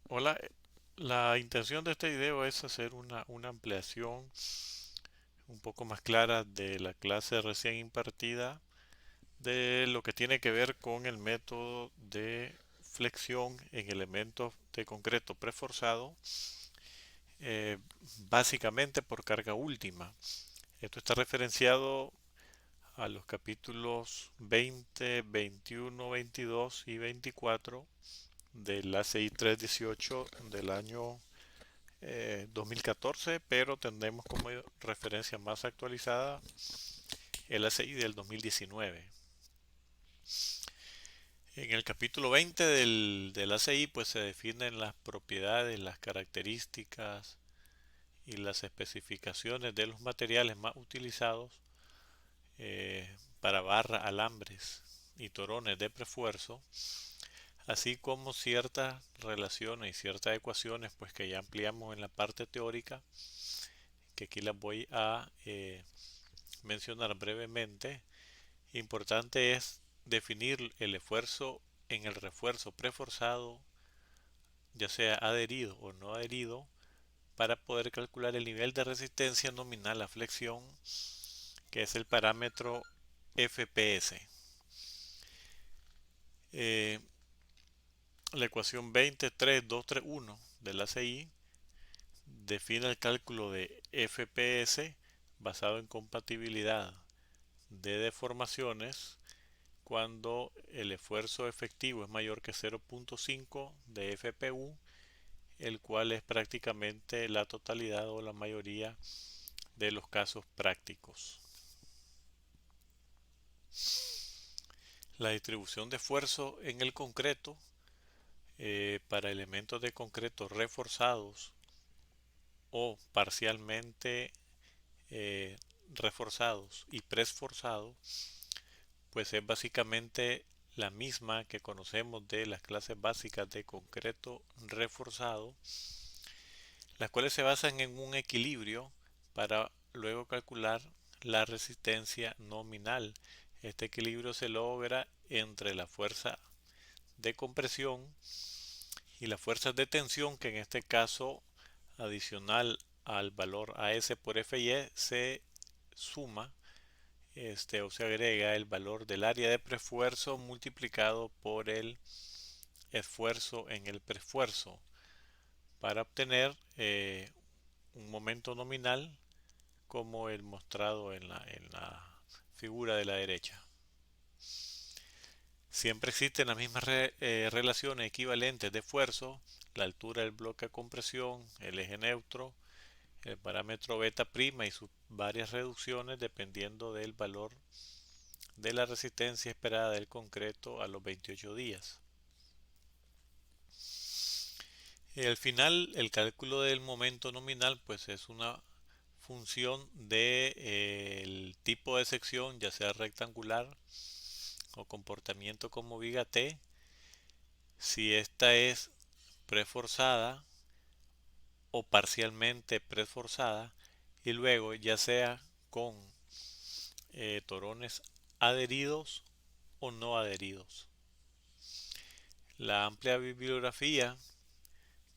Hola, la intención de este video es hacer una ampliación un poco más clara de la clase recién impartida de lo que tiene que ver con el método de flexión en elementos de concreto preforzado, eh, básicamente por carga última. Esto está referenciado a los capítulos 20, 21, 22 y 24 del ACI 318 del año 2014, pero tendremos como referencia más actualizada el ACI del 2019. En el capítulo 20 del ACI pues se definen las propiedades, las características y las especificaciones de los materiales más utilizados para barra, alambres y torones de prefuerzo, así como ciertas relaciones y ciertas ecuaciones pues que ya ampliamos en la parte teórica, que aquí las voy a mencionar brevemente. Importante es definir el esfuerzo en el refuerzo preforzado, ya sea adherido o no adherido, para poder calcular el nivel de resistencia nominal a flexión, que es el parámetro FPS. Eh, la ecuación 23231 del ACI define el cálculo de FPS basado en compatibilidad de deformaciones cuando el esfuerzo efectivo es mayor que 0.5 de FPU, el cual es prácticamente la totalidad o la mayoría de los casos prácticos. La distribución de esfuerzo en el concreto para elementos de concreto reforzados o parcialmente eh, reforzados y presforzados, pues es básicamente la misma que conocemos de las clases básicas de concreto reforzado, las cuales se basan en un equilibrio para luego calcular la resistencia nominal. Este equilibrio se logra entre la fuerza de compresión y las fuerzas de tensión, que en este caso, adicional al valor AS por FY, se suma o se agrega el valor del área de preesfuerzo multiplicado por el esfuerzo en el preesfuerzo para obtener un momento nominal como el mostrado en la figura de la derecha. Siempre existen las mismas relaciones equivalentes de esfuerzo, la altura del bloque a compresión, el eje neutro, el parámetro beta prima y sus varias reducciones dependiendo del valor de la resistencia esperada del concreto a los 28 días. Y al final, el cálculo del momento nominal pues es una función del tipo de sección, ya sea rectangular o comportamiento como viga T, si esta es preforzada o parcialmente preforzada, y luego ya sea con torones adheridos o no adheridos. La amplia bibliografía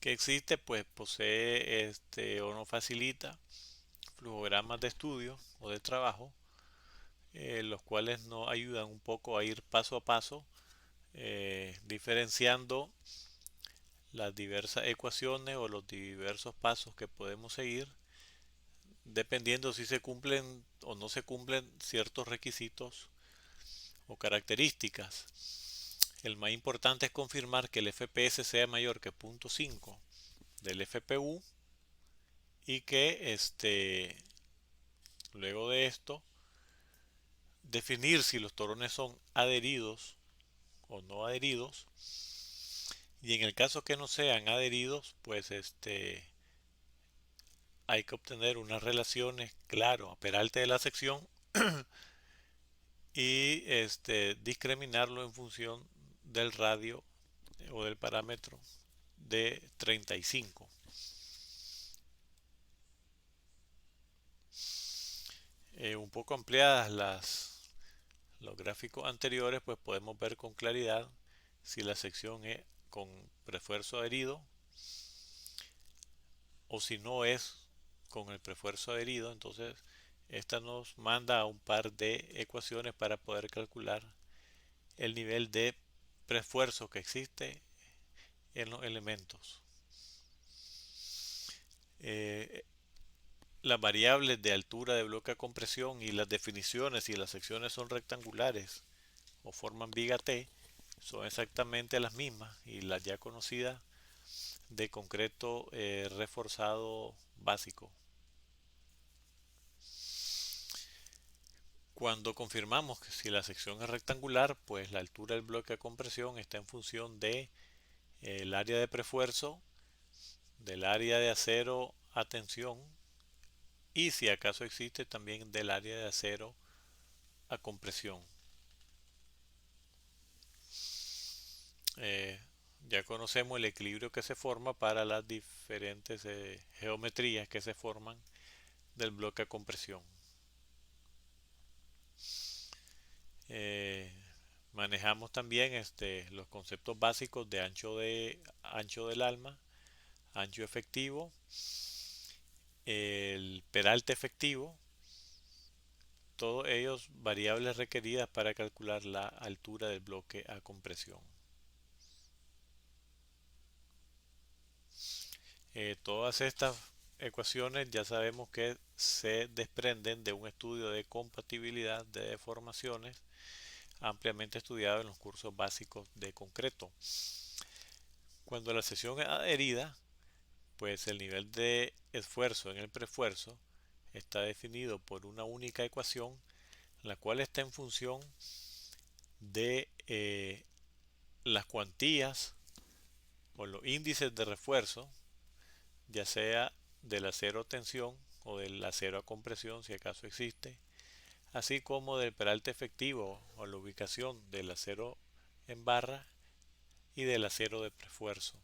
que existe pues posee o no facilita flujogramas de estudio o de trabajo, los cuales nos ayudan un poco a ir paso a paso, diferenciando las diversas ecuaciones o los diversos pasos que podemos seguir dependiendo si se cumplen o no se cumplen ciertos requisitos o características. El más importante es confirmar que el FPS sea mayor que 0.5 del FPU y que luego de esto definir si los torones son adheridos o no adheridos, y en el caso que no sean adheridos pues hay que obtener unas relaciones, claro, a peralte de la sección y discriminarlo en función del radio o del parámetro de 35. Un poco ampliadas los gráficos anteriores, pues podemos ver con claridad si la sección es con prefuerzo adherido, o si no es con el prefuerzo adherido, entonces esta nos manda a un par de ecuaciones para poder calcular el nivel de prefuerzo que existe en los elementos. Eh, las variables de altura de bloque a compresión y las definiciones, si las secciones son rectangulares o forman viga T, son exactamente las mismas y las ya conocidas de concreto reforzado básico. Cuando confirmamos que si la sección es rectangular, pues la altura del bloque a compresión está en función de el área de prefuerzo, del área de acero a tensión y si acaso existe también del área de acero a compresión. Eh, ya conocemos el equilibrio que se forma para las diferentes geometrías que se forman del bloque a compresión. Eh, manejamos también los conceptos básicos de ancho del alma, ancho efectivo, el peralte efectivo, todos ellos variables requeridas para calcular la altura del bloque a compresión. Todas estas ecuaciones ya sabemos que se desprenden de un estudio de compatibilidad de deformaciones ampliamente estudiado en los cursos básicos de concreto. Cuando la sección es adherida, pues el nivel de esfuerzo en el prefuerzo está definido por una única ecuación, la cual está en función de las cuantías o los índices de refuerzo, ya sea del acero a tensión o del acero a compresión, si acaso existe, así como del peralte efectivo o la ubicación del acero en barra y del acero de prefuerzo.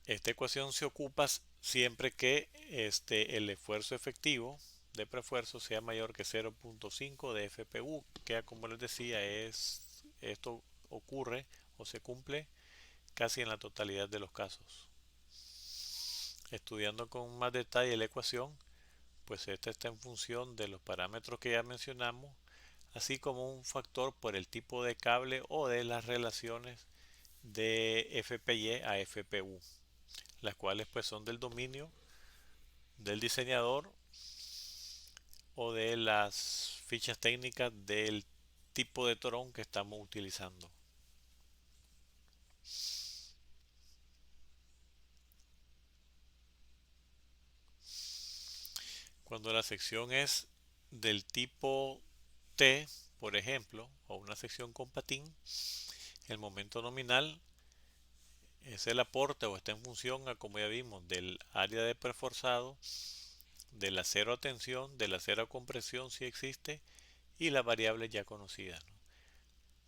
Esta ecuación se ocupa siempre que el esfuerzo efectivo de prefuerzo sea mayor que 0.5 de FPU, que como les decía, esto ocurre o se cumple casi en la totalidad de los casos. Estudiando con más detalle la ecuación, pues esta está en función de los parámetros que ya mencionamos, así como un factor por el tipo de cable o de las relaciones de FPY a FPU, las cuales pues son del dominio del diseñador o de las fichas técnicas del tipo de torón que estamos utilizando. Cuando la sección es del tipo T, por ejemplo, o una sección con patín, el momento nominal es el aporte o está en función, a como ya vimos, del área de preforzado, del acero a tensión, del acero a compresión si existe y las variables ya conocidas, ¿no?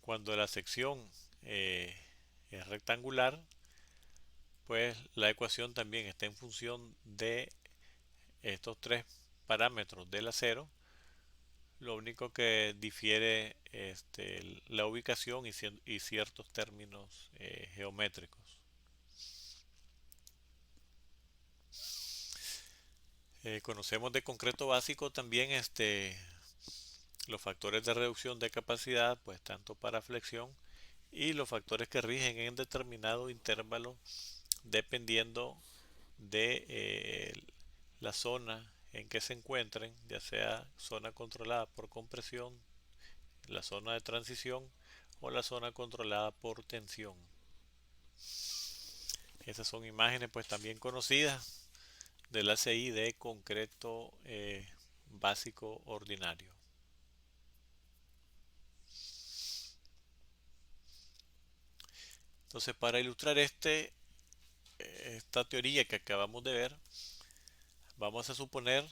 Cuando la sección es rectangular, pues la ecuación también está en función de estos tres parámetros del acero. Lo único que difiere la ubicación y ciertos términos geométricos. Conocemos de concreto básico también los factores de reducción de capacidad, pues tanto para flexión y los factores que rigen en determinado intervalo dependiendo de la zona en que se encuentren, ya sea zona controlada por compresión, la zona de transición o la zona controlada por tensión. Esas son imágenes pues también conocidas del ACI de concreto básico ordinario. Entonces, para ilustrar esta teoría que acabamos de ver, vamos a suponer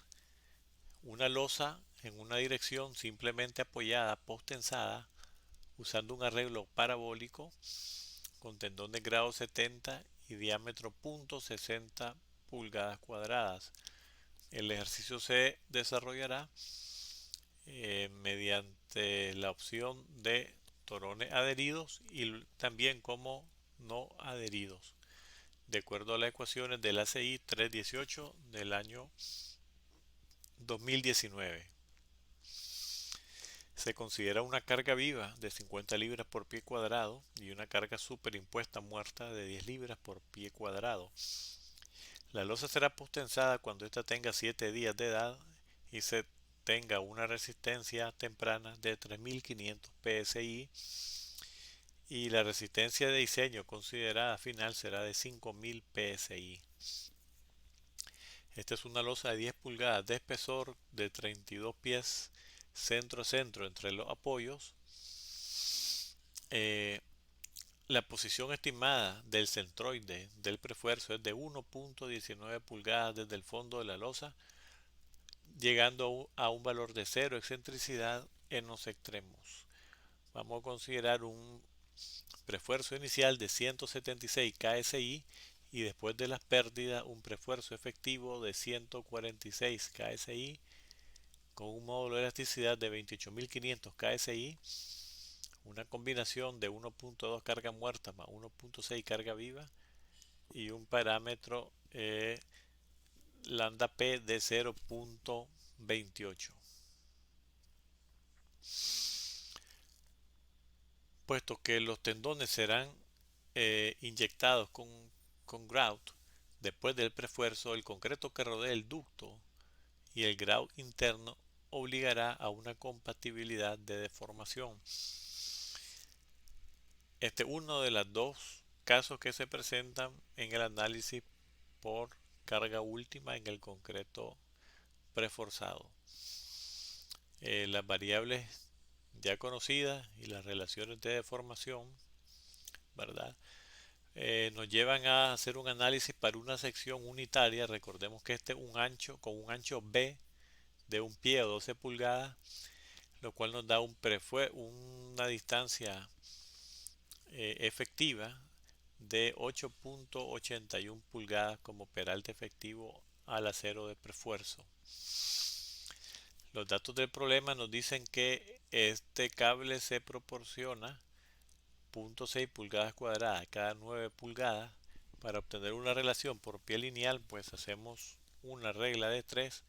una losa en una dirección simplemente apoyada, post-tensada, usando un arreglo parabólico con tendón de grado 70 y diámetro .60 pulgadas cuadradas. El ejercicio se desarrollará mediante la opción de torones adheridos y también como no adheridos, de acuerdo a las ecuaciones del ACI 318 del año 2019. Se considera una carga viva de 50 libras por pie cuadrado y una carga superimpuesta muerta de 10 libras por pie cuadrado. La losa será postensada cuando ésta tenga 7 días de edad y se tenga una resistencia temprana de 3500 psi, y la resistencia de diseño considerada final será de 5000 psi. Esta es una losa de 10 pulgadas de espesor, de 32 pies centro a centro entre los apoyos. La posición estimada del centroide del prefuerzo es de 1.19 pulgadas desde el fondo de la losa, llegando a un valor de 0 excentricidad en los extremos. Vamos a considerar un prefuerzo inicial de 176 kSI y después de las pérdidas un prefuerzo efectivo de 146 kSI con un módulo de elasticidad de 28.500 kSI, una combinación de 1.2 carga muerta más 1.6 carga viva y un parámetro lambda P de 0.28. Puesto que los tendones serán inyectados con grout después del prefuerzo, el concreto que rodea el ducto y el grout interno obligará a una compatibilidad de deformación. Este es uno de los dos casos que se presentan en el análisis por carga última en el concreto preforzado. Las variables ya conocidas y las relaciones de deformación, ¿verdad? Nos llevan a hacer un análisis para una sección unitaria. Recordemos que este es un ancho con un ancho B de un pie o 12 pulgadas, lo cual nos da una distancia efectiva de 8.81 pulgadas como peralte efectivo al acero de prefuerzo. Los datos del problema nos dicen que este cable se proporciona 0.6 pulgadas cuadradas cada 9 pulgadas. Para obtener una relación por pie lineal, pues hacemos una regla de 3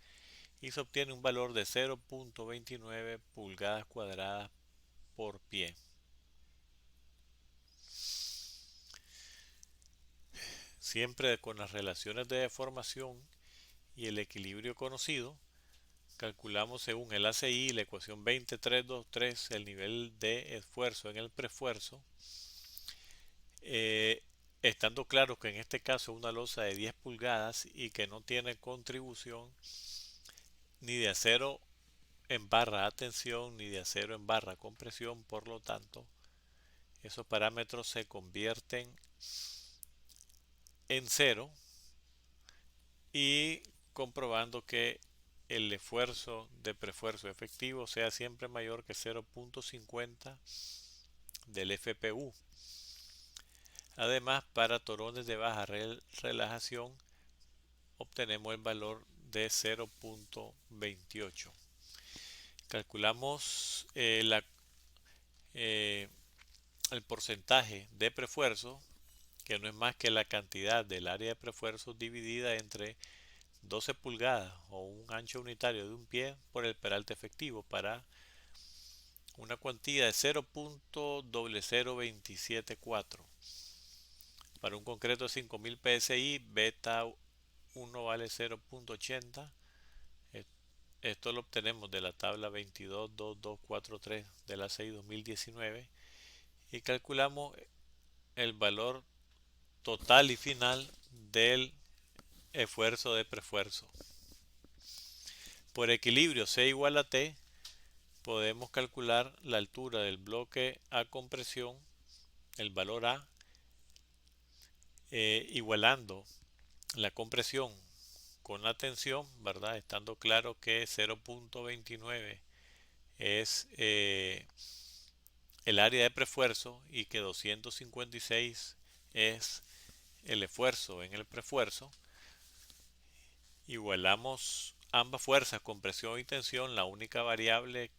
y se obtiene un valor de 0.29 pulgadas cuadradas por pie. Siempre con las relaciones de deformación y el equilibrio conocido, calculamos según el ACI, la ecuación 20323, el nivel de esfuerzo en el prefuerzo, estando claro que en este caso es una losa de 10 pulgadas y que no tiene contribución ni de acero en barra a tensión ni de acero en barra a compresión. Por lo tanto, esos parámetros se convierten en cero, y comprobando que el esfuerzo de prefuerzo efectivo sea siempre mayor que 0.50 del FPU. Además, para torones de baja relajación obtenemos el valor de 0.28. Calculamos el porcentaje de prefuerzo, que no es más que la cantidad del área de prefuerzo dividida entre 12 pulgadas o un ancho unitario de un pie por el peralte efectivo, para una cuantía de 0.00274. Para un concreto de 5000 psi, beta 1 vale 0.80. Esto lo obtenemos de la tabla 222243 de la ACI 2019 y calculamos el valor total y final del esfuerzo de prefuerzo. Por equilibrio C igual a T, podemos calcular la altura del bloque a compresión, el valor A, igualando la compresión con la tensión, ¿verdad? Estando claro que 0.29 es el área de prefuerzo y que 256 es el esfuerzo en el prefuerzo. Igualamos ambas fuerzas, compresión y tensión. La única variable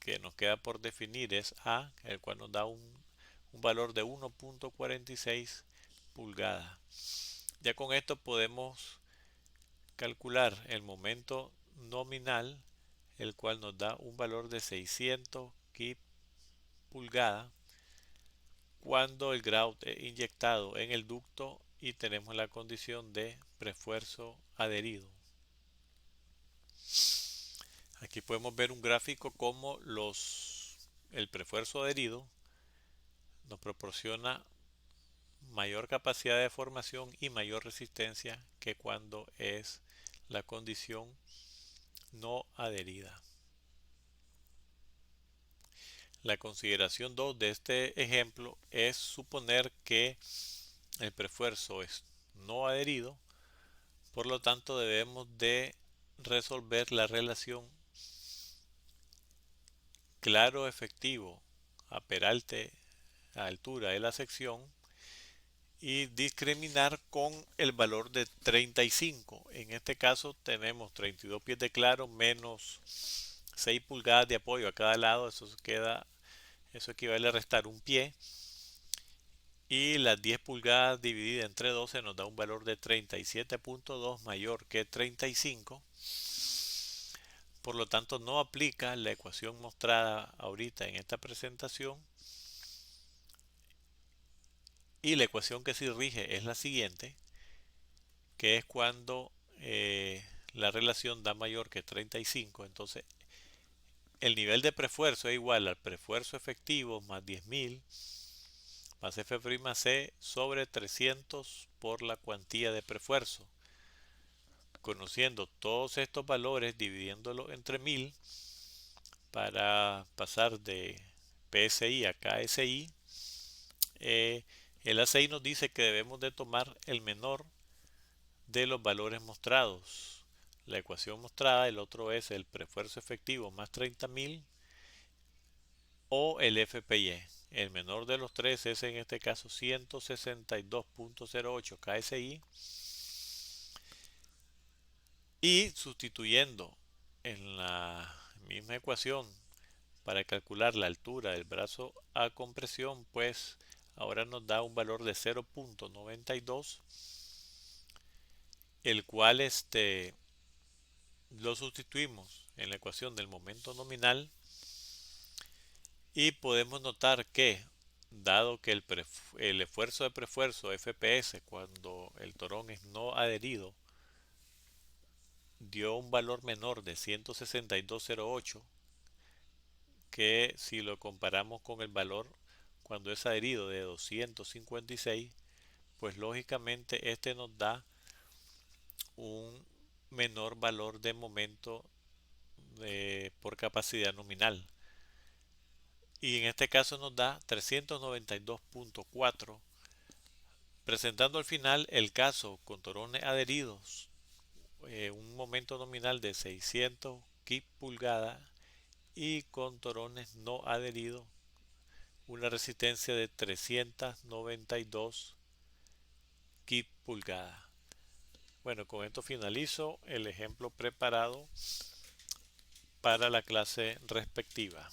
que nos queda por definir es A, el cual nos da un valor de 1.46 pulgadas. Ya con esto podemos calcular el momento nominal, el cual nos da un valor de 600 kip pulgada cuando el grout es inyectado en el ducto y tenemos la condición de prefuerzo adherido. Aquí podemos ver un gráfico como el prefuerzo adherido nos proporciona mayor capacidad de deformación y mayor resistencia que cuando es la condición no adherida. La consideración 2 de este ejemplo es suponer que el prefuerzo es no adherido, por lo tanto debemos de resolver la relación claro efectivo a peralte a altura de la sección y discriminar con el valor de 35. En este caso tenemos 32 pies de claro menos 6 pulgadas de apoyo a cada lado, eso equivale a restar un pie, y las 10 pulgadas divididas entre 12 nos da un valor de 37.2 mayor que 35. Por lo tanto no aplica la ecuación mostrada ahorita en esta presentación, y la ecuación que sí rige es la siguiente, que es cuando la relación da mayor que 35. Entonces el nivel de prefuerzo es igual al prefuerzo efectivo más 10.000 más F' sobre 300 por la cuantía de prefuerzo. Conociendo todos estos valores, dividiéndolo entre 1000 para pasar de PSI a KSI, el ACI nos dice que debemos de tomar el menor de los valores mostrados. La ecuación mostrada, el otro es el prefuerzo efectivo más 30.000 o el FPY. El menor de los tres es en este caso 162.08 KSI, y sustituyendo en la misma ecuación para calcular la altura del brazo a compresión, pues ahora nos da un valor de 0.92, el cual lo sustituimos en la ecuación del momento nominal y podemos notar que dado que el esfuerzo de prefuerzo FPS cuando el torón es no adherido dio un valor menor de 162.08, que si lo comparamos con el valor cuando es adherido de 256, pues lógicamente este nos da un menor valor de momento por capacidad nominal, y en este caso nos da 392.4, presentando al final el caso con torones adheridos, un momento nominal de 600 kip pulgada, y con torones no adheridos una resistencia de 392 kip pulgada. Bueno, con esto finalizo el ejemplo preparado para la clase respectiva.